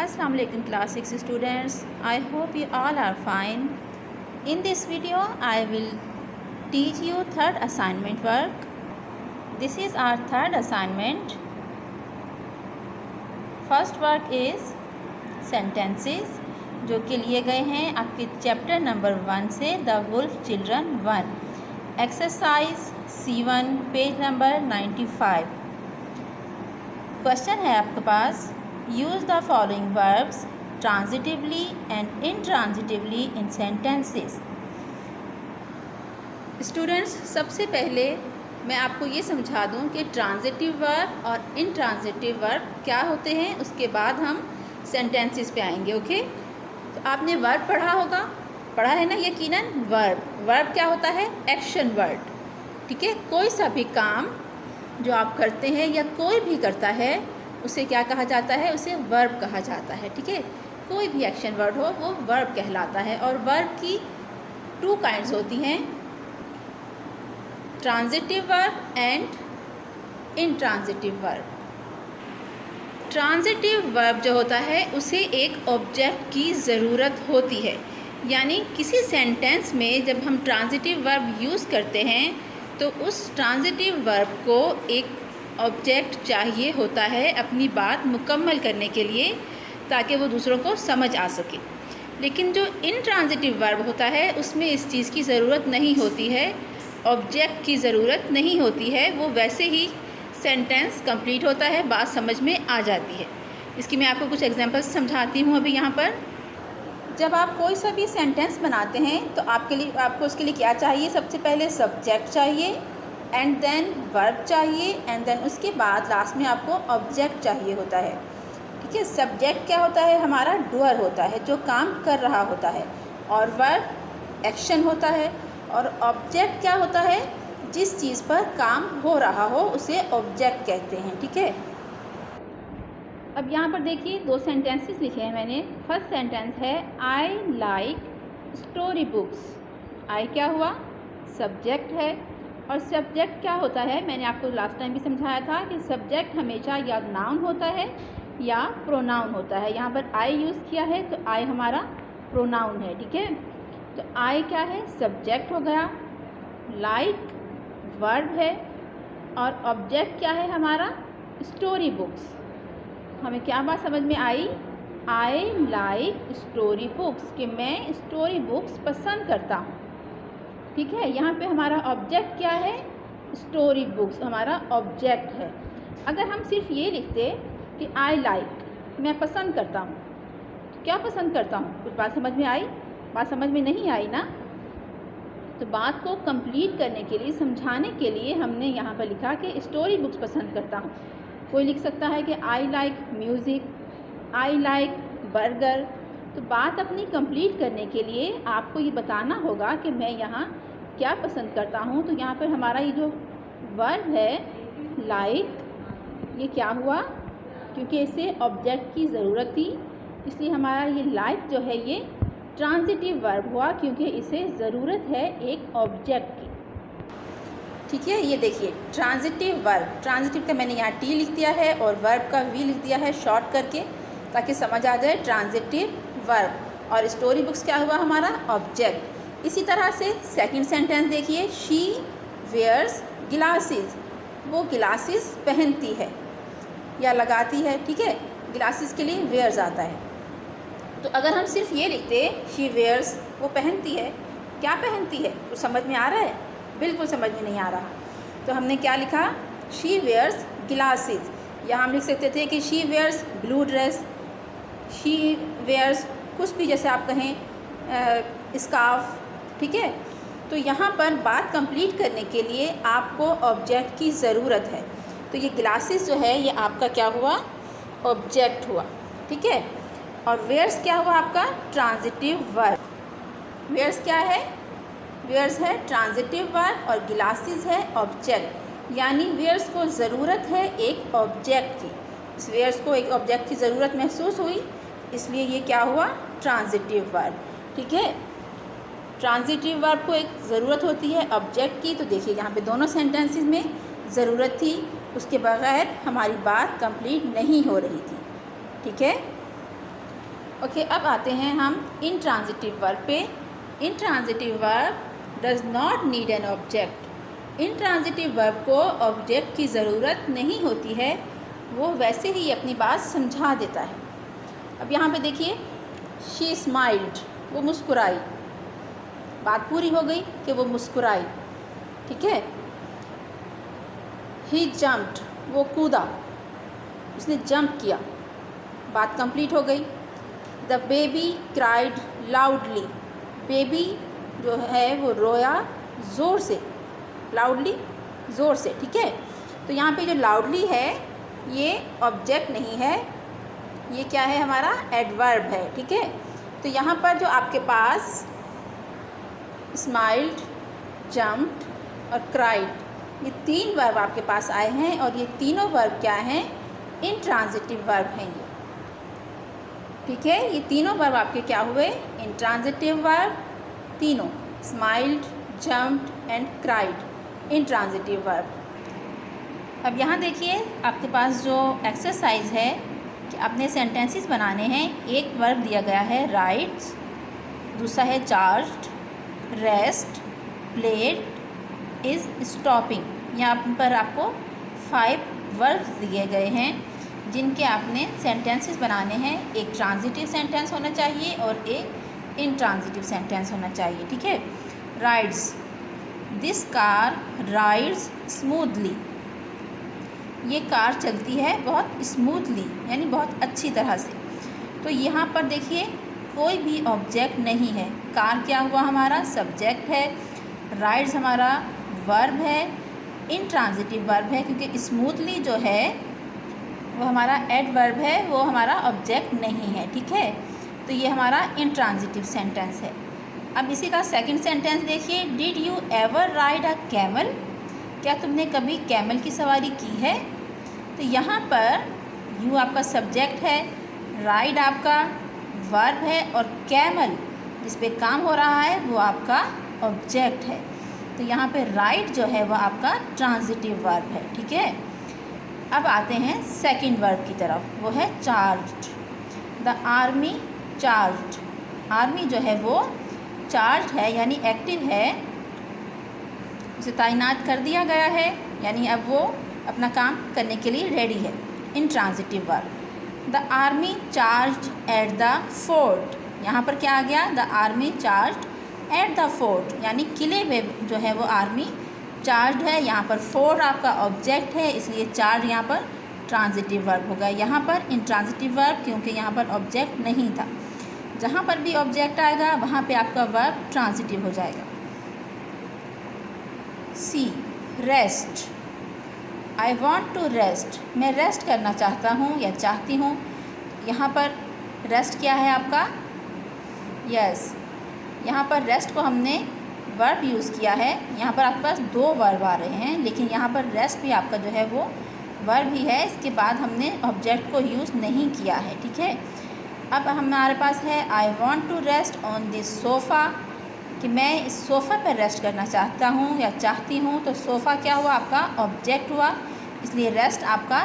Assalamu alaikum class 6 students. I hope you all are fine. In this video I will teach you third assignment work. This is our third assignment. First work is sentences जो कि लिए गए हैं आपके chapter number 1 से the wolf children 1. Exercise C1 page number 95. Question है आपके पास, use the following verbs transitively and intransitively in sentences. Students, सबसे पहले मैं आपको ये समझा दूं कि ट्रांजिटिव वर्ब और इनट्रांजिटिव वर्ब क्या होते हैं, उसके बाद हम सेंटेंसेस पे आएंगे. ओके, तो आपने वर्ब पढ़ा है ना यकीनन. वर्ब क्या होता है? Action word. ठीक है, कोई सा भी काम जो आप करते हैं या कोई भी करता है उसे क्या कहा जाता है? उसे वर्ब कहा जाता है. ठीक है, कोई भी एक्शन वर्ड हो वो वर्ब कहलाता है. और वर्ब की 2 काइंड्स होती हैं, transitive verb and intransitive verb. Transitive verb जो होता है उसे एक ऑब्जेक्ट की ज़रूरत होती है. यानी किसी सेंटेंस में जब हम ट्रांजिटिव वर्ब यूज़ करते हैं तो उस ट्रांजिटिव वर्ब को एक ऑब्जेक्ट चाहिए होता है अपनी बात मुकम्मल करने के लिए, ताकि वो दूसरों को समझ आ सके. लेकिन जो इनट्रांजिटिव वर्ब होता है उसमें इस चीज़ की ज़रूरत नहीं होती है, ऑब्जेक्ट की ज़रूरत नहीं होती है. वो वैसे ही सेंटेंस कंप्लीट होता है, बात समझ में आ जाती है. इसकी मैं आपको कुछ एग्जांपल्स समझाती हूँ अभी यहाँ पर. जब आप कोई सा भी सेंटेंस बनाते हैं तो आपको उसके लिए क्या चाहिए? सबसे पहले सब्जेक्ट चाहिए, एंड देन वर्ब चाहिए, एंड देन उसके बाद लास्ट में आपको ऑब्जेक्ट चाहिए होता है. ठीक है, सब्जेक्ट क्या होता है? हमारा डूअर होता है, जो काम कर रहा होता है. और वर्ब एक्शन होता है. और ऑब्जेक्ट क्या होता है? जिस चीज़ पर काम हो रहा हो उसे ऑब्जेक्ट कहते हैं. ठीक है, अब यहाँ पर देखिए 2 सेंटेंसेस लिखे हैं मैंने. फर्स्ट सेंटेंस है आई लाइक स्टोरी बुक्स. आई क्या हुआ? सब्जेक्ट है. और सब्जेक्ट क्या होता है? मैंने आपको लास्ट टाइम भी समझाया था कि सब्जेक्ट हमेशा या नाउन होता है या प्रोनाउन होता है. यहाँ पर आई यूज़ किया है तो आई हमारा प्रोनाउन है. ठीक है, तो आई क्या है? सब्जेक्ट हो गया. लाइक वर्ब है. और ऑब्जेक्ट क्या है हमारा? Story books. हमें क्या बात समझ में आई? आई लाइक स्टोरी बुक्स, कि मैं स्टोरी बुक्स पसंद करता हूँ. ठीक है, यहाँ पे हमारा ऑब्जेक्ट क्या है? स्टोरी बुक्स हमारा ऑब्जेक्ट है. अगर हम सिर्फ ये लिखते कि आई लाइक, मैं पसंद करता हूँ, तो क्या पसंद करता हूँ? कुछ बात समझ में आई? बात समझ में नहीं आई ना. तो बात को कंप्लीट करने के लिए, समझाने के लिए हमने यहाँ पर लिखा कि स्टोरी बुक्स पसंद करता हूँ. कोई लिख सकता है कि I like music, I like burger. तो बात अपनी कंप्लीट करने के लिए आपको ये बताना होगा कि मैं यहाँ क्या पसंद करता हूँ. तो यहाँ पर हमारा ये जो वर्ब है लाइक, ये क्या हुआ? क्योंकि इसे ऑब्जेक्ट की ज़रूरत थी, इसलिए हमारा ये लाइक जो है ये ट्रांजिटिव वर्ब हुआ, क्योंकि इसे ज़रूरत है एक ऑब्जेक्ट की. ठीक है, ये देखिए ट्रांजिटिव वर्ब. ट्रांजिटिव का मैंने यहाँ टी लिख दिया है और वर्ब का वी लिख दिया है शॉर्ट करके, ताकि समझ आ जाए. Transitive verb. और स्टोरी बुक्स क्या हुआ? हमारा ऑब्जेक्ट. इसी तरह से सेकंड सेंटेंस देखिए, शी वेयर्स ग्लासेस. वो ग्लासेस पहनती है या लगाती है. ठीक है, ग्लासेस के लिए वेयर्स आता है. तो अगर हम सिर्फ ये लिखते शी वेयर्स, वो पहनती है, क्या पहनती है? कुछ समझ में आ रहा है? बिल्कुल समझ में नहीं आ रहा. तो हमने क्या लिखा? She wears glasses. या हम लिख सकते थे कि she wears blue dress, she wears कुछ भी, जैसे आप कहें स्कार्फ. ठीक है, तो यहाँ पर बात कंप्लीट करने के लिए आपको ऑब्जेक्ट की ज़रूरत है. तो ये ग्लासेस जो है ये आपका क्या हुआ? ऑब्जेक्ट हुआ. ठीक है, और वेयर्स क्या हुआ? आपका ट्रांजिटिव वर्ब. वेयर्स क्या है? वेयर्स है ट्रांजिटिव वर्ब और ग्लासेस है ऑब्जेक्ट. यानी वेयर्स को ज़रूरत है एक ऑब्जेक्ट की. इस वेयर्स को एक ऑब्जेक्ट की ज़रूरत महसूस हुई, इसलिए ये क्या हुआ? Transitive verb. ठीक है, ट्रांजिटिव वर्ब को एक ज़रूरत होती है ऑब्जेक्ट की. तो देखिए यहाँ पे दोनों सेंटेंसेस में ज़रूरत थी, उसके बगैर हमारी बात कंप्लीट नहीं हो रही थी. ठीक है, ओके, अब आते हैं हम इंट्रांजिटिव वर्ब पे। Intransitive verb does not need an object. Intransitive verb को ऑब्जेक्ट की ज़रूरत नहीं होती है, वो वैसे ही अपनी बात समझा देता है। अब यहाँ पे देखिए, शी स्माइल्ड, वो मुस्कुराई, बात पूरी हो गई कि वो मुस्कुराई, ठीक है। ही जम्प्ड, वो कूदा, उसने जंप किया, बात कंप्लीट हो गई। The baby cried loudly, baby जो है वो रोया ज़ोर से, लाउडली ज़ोर से, ठीक है। तो यहाँ पे जो लाउडली है ये ऑब्जेक्ट नहीं है, ये क्या है, हमारा एडवर्ब है, ठीक है। तो यहाँ पर जो आपके पास स्माइल्ड, जम्प्ड और क्राइड, ये 3 वर्ब आपके पास आए हैं और ये तीनों वर्ब क्या हैं, इंट्रांजिटिव वर्ब हैं ये, ठीक है। ये तीनों वर्ब आपके क्या हुए, इंट्रांजिटिव वर्ब, तीनों, smiled, jumped and cried, intransitive verb. अब यहाँ देखिए आपके पास जो एक्सरसाइज है कि आपने सेंटेंसेस बनाने हैं। एक वर्ब दिया गया है राइट्स, दूसरा है charged, rest, played, is, stopping. यहाँ पर आपको 5 वर्ब्स दिए गए हैं जिनके आपने सेंटेंसेस बनाने हैं। एक ट्रांजिटिव सेंटेंस होना चाहिए और एक इंट्रांजिटिव सेंटेंस होना चाहिए, ठीक है। Rides, this car rides smoothly, ये कार चलती है बहुत स्मूथली, यानी बहुत अच्छी तरह से। तो यहाँ पर देखिए कोई भी ऑब्जेक्ट नहीं है। कार क्या हुआ, हमारा सब्जेक्ट है, राइड्स हमारा वर्ब है, इंट्रांजिटिव वर्ब है क्योंकि स्मूथली जो है वो हमारा एडवर्ब है, वो हमारा ऑब्जेक्ट नहीं है, ठीक है। तो ये हमारा इंट्रांजिटिव सेंटेंस है। अब इसी का सेकंड सेंटेंस देखिए, did you ever ride a camel, क्या तुमने कभी कैमल की सवारी की है। तो यहाँ पर यू आपका सब्जेक्ट है, राइड आपका वर्ब है और कैमल जिस पे काम हो रहा है वो आपका ऑब्जेक्ट है। तो यहाँ पे राइड जो है वो आपका ट्रांजिटिव वर्ब है, ठीक है। अब आते हैं सेकंड वर्ब की तरफ, वो है charged. The army charged, army जो है वो चार्ज्ड है यानी एक्टिव है, उसे तैनात कर दिया गया है, यानी अब वो अपना काम करने के लिए रेडी है, intransitive verb. The army charged at the fort, यहाँ पर क्या आ गया, the army charged at the fort, यानी किले में जो है वो आर्मी चार्ज्ड है। यहाँ पर फोर्ट आपका ऑब्जेक्ट है, इसलिए चार्ज यहाँ पर ट्रांजिटिव वर्ब होगा। यहाँ पर इंट्रांजिटिव वर्ब क्योंकि यहाँ पर ऑब्जेक्ट नहीं था। जहाँ पर भी ऑब्जेक्ट आएगा वहाँ पे आपका वर्ब ट्रांजिटिव हो जाएगा। See, rest, I want to rest, मैं रेस्ट करना चाहता हूँ या चाहती हूँ। यहाँ पर रेस्ट क्या है आपका, यस, यहाँ पर रेस्ट को हमने वर्ब यूज़ किया है। यहाँ पर आपके पास 2 वर्ब आ रहे हैं, लेकिन यहाँ पर रेस्ट भी आपका जो है वो वर्ब ही है। इसके बाद हमने ऑब्जेक्ट को यूज़ नहीं किया है, ठीक है। अब हमारे पास है I want to rest on this sofa, कि मैं इस सोफ़ा पर रेस्ट करना चाहता हूँ या चाहती हूँ। तो सोफ़ा क्या हुआ, आपका ऑब्जेक्ट हुआ, इसलिए रेस्ट आपका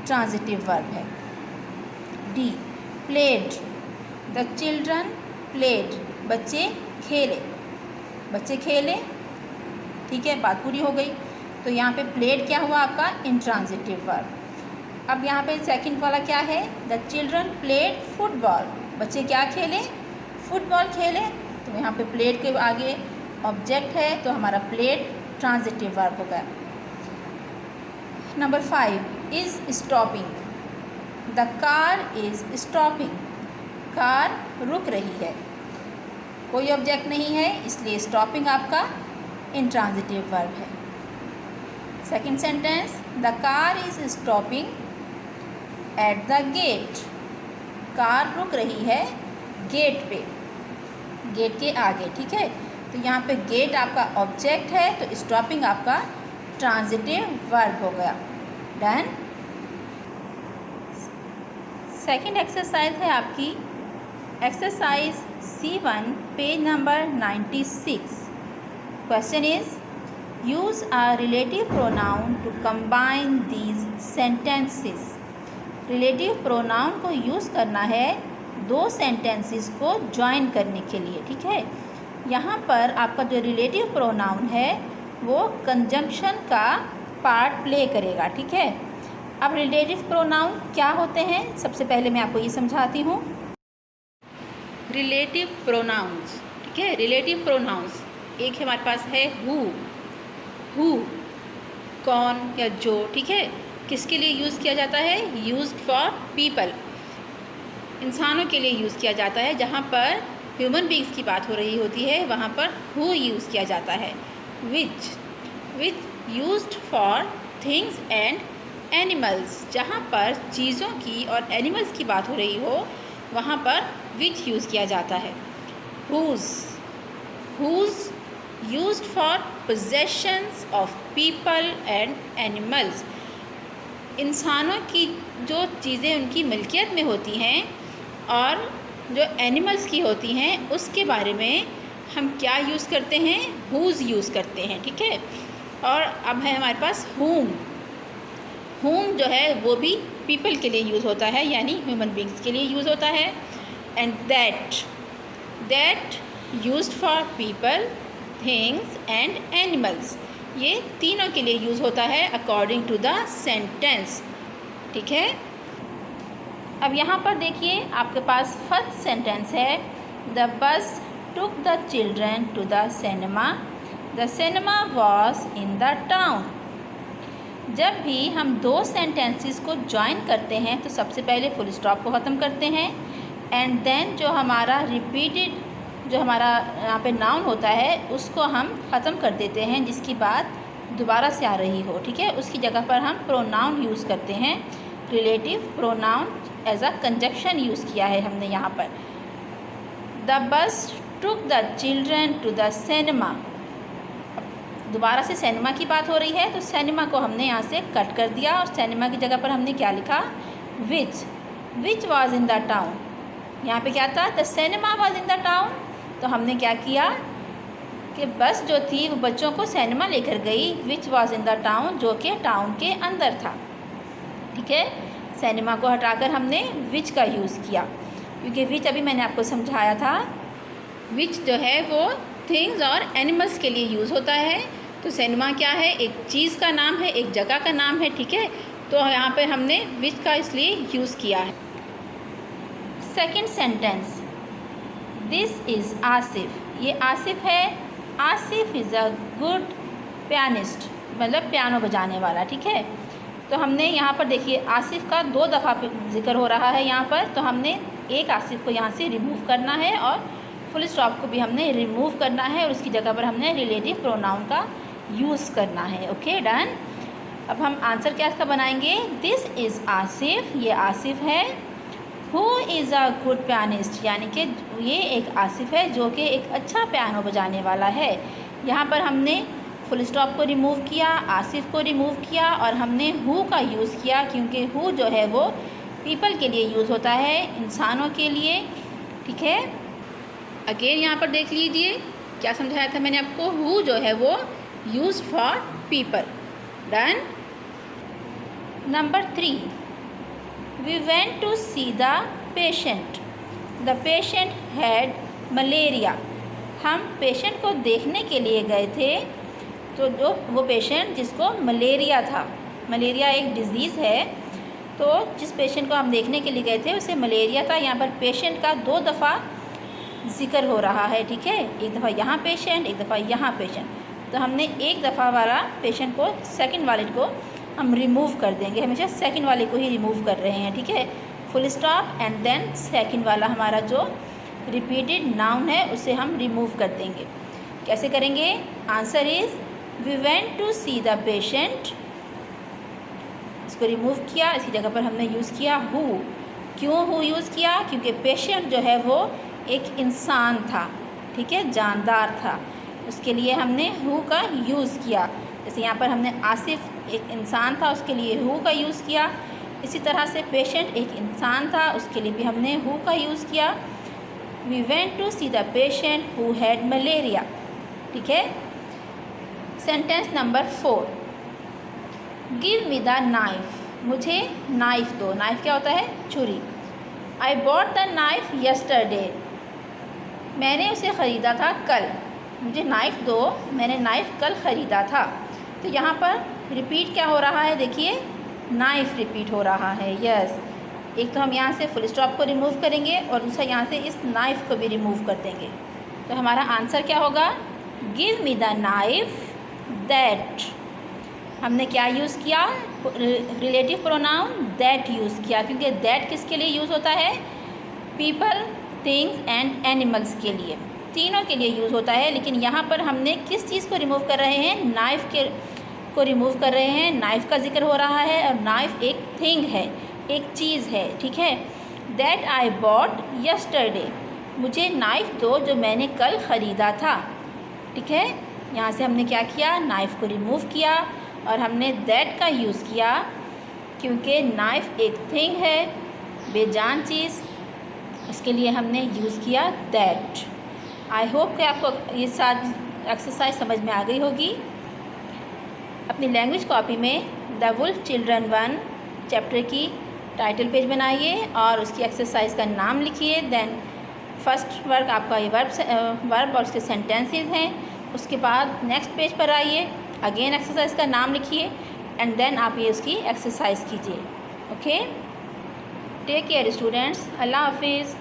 ट्रांजिटिव वर्ब है। D, played, the children played, बच्चे खेले, बच्चे खेले, ठीक है, बात पूरी हो गई। तो यहाँ पे प्लेड क्या हुआ आपका इंट्रांजिटिव वर्ब। अब यहाँ पे सेकंड वाला क्या है, द चिल्ड्रन प्लेड फुटबॉल, बच्चे क्या खेले, फुटबॉल खेले। तो यहाँ पे प्लेड के आगे ऑब्जेक्ट है तो हमारा प्लेड ट्रांजिटिव वर्ब हो गया। Number 5, is stopping, the car is stopping, car रुक रही है, कोई ऑब्जेक्ट नहीं है इसलिए स्टॉपिंग आपका इंट्रांजिटिव वर्ब है। Second sentence, the car is stopping at the gate, car रुक रही है गेट पे, गेट के आगे, ठीक है। तो यहाँ पे गेट आपका ऑब्जेक्ट है तो स्टॉपिंग आपका ट्रांजिटिव वर्ब हो गया। डन। सेकंड एक्सरसाइज है आपकी exercise C1 page number 96। Question is use a relative pronoun to combine these sentences. Relative pronoun को यूज़ करना है दो सेंटेंसेस को ज्वाइन करने के लिए, ठीक है। यहाँ पर आपका जो रिलेटिव प्रोनाउन है वो कंजंक्शन का पार्ट प्ले करेगा, ठीक है। अब रिलेटिव प्रोनाउन क्या होते हैं, सबसे पहले मैं आपको ये समझाती हूँ। रिलेटिव प्रोनाउंस, ठीक है। रिलेटिव प्रोनाउंस एक हमारे पास है हु, कौन या जो, ठीक है। किसके लिए यूज़ किया जाता है? यूज्ड फॉर पीपल, इंसानों के लिए यूज़ किया जाता है। जहाँ पर ह्यूमन बींग्स की बात हो रही होती है वहाँ पर हु यूज़ किया जाता है। Which used for things and animals, जहाँ पर चीज़ों की और एनिमल्स की बात हो रही हो वहाँ पर विच यूज़ किया जाता है। Whose used for possessions of people and animals, इंसानों की जो चीज़ें उनकी मिल्कियत में होती हैं और जो एनिमल्स की होती हैं उसके बारे में हम क्या यूज़ करते हैं? हुज़ यूज़ करते हैं, ठीक है। और अब है हमारे पास होम जो है वो भी पीपल के लिए यूज़ होता है, यानी ह्यूमन बींग्स के लिए यूज़ होता है। And that used for people, things and animals, ये तीनों के लिए यूज़ होता है अकॉर्डिंग टू द सेंटेंस, ठीक है। अब यहाँ पर देखिए आपके पास फर्स्ट सेंटेंस है, the bus took the children to the cinema was in the town. जब भी हम दो सेंटेंसेस को ज्वाइन करते हैं तो सबसे पहले फुल स्टॉप को ख़त्म करते हैं एंड देन जो हमारा रिपीटेड जो हमारा यहाँ पे नाउन होता है उसको हम ख़त्म कर देते हैं, जिसकी बात दोबारा से आ रही हो, ठीक है। उसकी जगह पर हम प्रोनाउन यूज़ करते हैं, relative pronoun as a conjunction use किया है हमने यहाँ पर। The bus took the children to the cinema, दोबारा से सिनेमा की बात हो रही है तो सिनेमा को हमने यहाँ से कट कर दिया और सिनेमा की जगह पर हमने क्या लिखा? Which was in the town. यहाँ पे क्या था? The cinema was in the town. तो हमने क्या किया कि बस जो थी वो बच्चों को सिनेमा लेकर गई, which was in the town, जो कि टाउन के अंदर था, ठीक है। सिनेमा को हटाकर हमने विच का यूज़ किया, क्योंकि विच अभी मैंने आपको समझाया था, विच जो है वो थिंग्स और एनिमल्स के लिए यूज़ होता है। तो सिनेमा क्या है? एक चीज़ का नाम है, एक जगह का नाम है, ठीक है। तो यहाँ पे हमने विच का इसलिए यूज़ किया है। Second sentence, this is Asif, ये आसिफ है। Asif is a good pianist, मतलब पियानो बजाने वाला, ठीक है। तो हमने यहाँ पर देखिए आसिफ का 2 दफ़ा जिक्र हो रहा है यहाँ पर, तो हमने एक आसिफ को यहाँ से रिमूव करना है और फुल स्टॉप को भी हमने रिमूव करना है और उसकी जगह पर हमने रिलेटिव प्रोनाउन का यूज़ करना है। Okay, done. अब हम आंसर क्या इसका बनाएंगे? दिस इज़ आसिफ, ये आसिफ है। Who is a good pianist, यानी कि ये एक आसिफ है जो कि एक अच्छा पियानो बजाने वाला है। यहाँ पर हमने फुल स्टॉप को रिमूव किया, आसिफ को रिमूव किया और हमने हु का यूज़ किया, क्योंकि हु जो है वो पीपल के लिए यूज़ होता है, इंसानों के लिए, ठीक है। अगेन यहाँ पर देख लीजिए क्या समझाया था मैंने आपको, हु जो है वो use for people, done. Number 3, we went to see the patient, the patient had malaria. हम पेशेंट को देखने के लिए गए थे, तो जो वो पेशेंट जिसको मलेरिया था, मलेरिया एक डिज़ीज़ है, तो जिस पेशेंट को हम देखने के लिए गए थे उसे मलेरिया था। यहाँ पर पेशेंट का 2 दफ़ा जिक्र हो रहा है, ठीक है। एक दफ़ा यहाँ पेशेंट, एक दफ़ा यहाँ पेशेंट। तो हमने एक दफ़ा वाला पेशेंट को, सेकंड वाले को हम रिमूव कर देंगे, हमेशा सेकंड वाले को ही रिमूव कर रहे हैं, ठीक है। Full stop and then second वाला हमारा जो रिपीटेड नाउन है उसे हम रिमूव कर देंगे। कैसे करेंगे? Answer is we went to see the patient, इसको रिमूव किया, इसकी जगह पर हमने यूज़ किया हु। क्यों हु यूज़ किया? क्योंकि पेशेंट जो है वो एक इंसान था, ठीक है, जानदार था, उसके लिए हमने हु का यूज़ किया। जैसे यहाँ पर हमने आसिफ एक इंसान था, उसके लिए हु का यूज़ किया। इसी तरह से पेशेंट एक इंसान था, उसके लिए भी हमने हु का यूज़ किया। We went to see the patient who had malaria, ठीक है। Sentence number 4, give me the knife, मुझे नाइफ दो। नाइफ क्या होता है? छुरी। I bought the knife yesterday, मैंने उसे ख़रीदा था कल। मुझे नाइफ़ दो, मैंने नाइफ़ कल ख़रीदा था। तो यहाँ पर रिपीट क्या हो रहा है, देखिए नाइफ़ रिपीट हो रहा है। यस, एक तो हम यहाँ से फुल स्टॉप को रिमूव करेंगे और दूसरा यहाँ से इस नाइफ़ को भी रिमूव कर देंगे। तो हमारा आंसर क्या होगा, give me the knife that. हमने क्या यूज़ किया, रिलेटिव प्रोनाउन दैट यूज़ किया, क्योंकि दैट किसके लिए यूज़ होता है, पीपल, थिंग्स एंड एनिमल्स के लिए, तीनों के लिए यूज़ होता है। लेकिन यहाँ पर हमने किस चीज़ को रिमूव कर रहे हैं, नाइफ़ के को रिमूव कर रहे हैं। नाइफ़ का जिक्र हो रहा है और नाइफ़ एक थिंग है, एक चीज़ है, ठीक है। दैट आई बॉट यस्टरडे, मुझे नाइफ़ दो जो मैंने कल ख़रीदा था, ठीक है। यहाँ से हमने क्या किया, नाइफ़ को रिमूव किया और हमने दैट का यूज़ किया, क्योंकि नाइफ़ एक थिंग है, बेजान चीज़, इसके लिए हमने यूज़ किया दैट। आई होप कि आपको ये सारी एक्सरसाइज समझ में आ गई होगी। अपनी लैंग्वेज कॉपी में द वुल्फ चिल्ड्रन 1 चैप्टर की टाइटल पेज बनाइए और उसकी एक्सरसाइज का नाम लिखिए। देन फर्स्ट वर्क आपका ये वर्ब और उसके सेंटेंसेस हैं। उसके बाद नेक्स्ट पेज पर आइए, अगेन एक्सरसाइज का नाम लिखिए एंड देन आप ये उसकी एक्सरसाइज कीजिए। ओके, टेक केयर स्टूडेंट्स, अल्लाह हाफिज़।